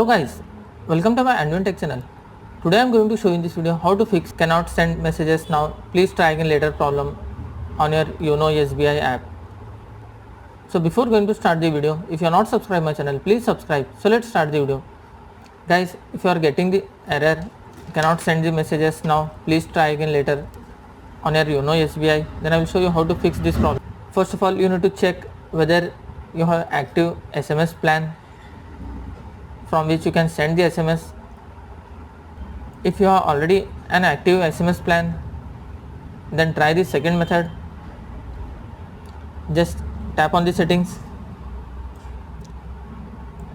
Hello guys, welcome to my Admin Tech channel. Today I am going to show you in this video how to fix cannot send messages now, please try again later problem on your Yono SBI app. So before going to start the video, if you are not subscribed my channel, please subscribe. So let's start the video. Guys, if you are getting the error cannot send the messages now, please try again later on your Yono SBI, then I will show you how to fix this problem. First of all, you need to check whether you have active SMS plan from which you can send the SMS. If you have already an active SMS plan, then try the second method. Just tap on the settings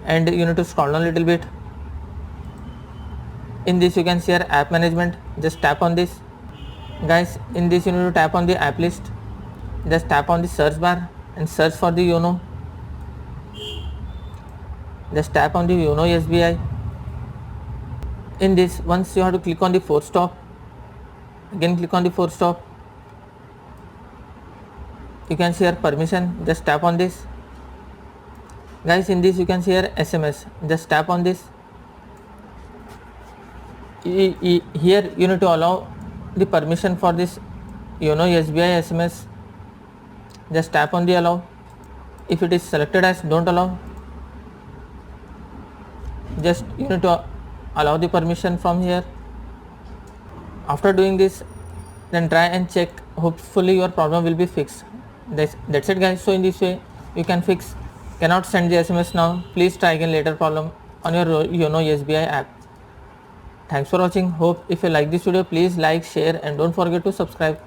and you need to scroll down a little bit. In this you can see your app management, just tap on this. Guys, in this you need to tap on the app list, just tap on the search bar and search for the Yono. Just tap on the Yono SBI. In this, once you have to click on the force stop, again click on the force stop. You can see your permission, just tap on this. Guys, in this you can see your SMS, just tap on this. Here you need to allow the permission for this Yono SBI SMS, just tap on the allow. If it is selected as don't allow, just you need to allow the permission from here. After doing this, then try and check, hopefully your problem will be fixed. That's it guys. So in this way you can fix cannot send the SMS now, please try again later problem on your Yono SBI app. Thanks for watching. Hope if you like this video, please like, share and don't forget to subscribe.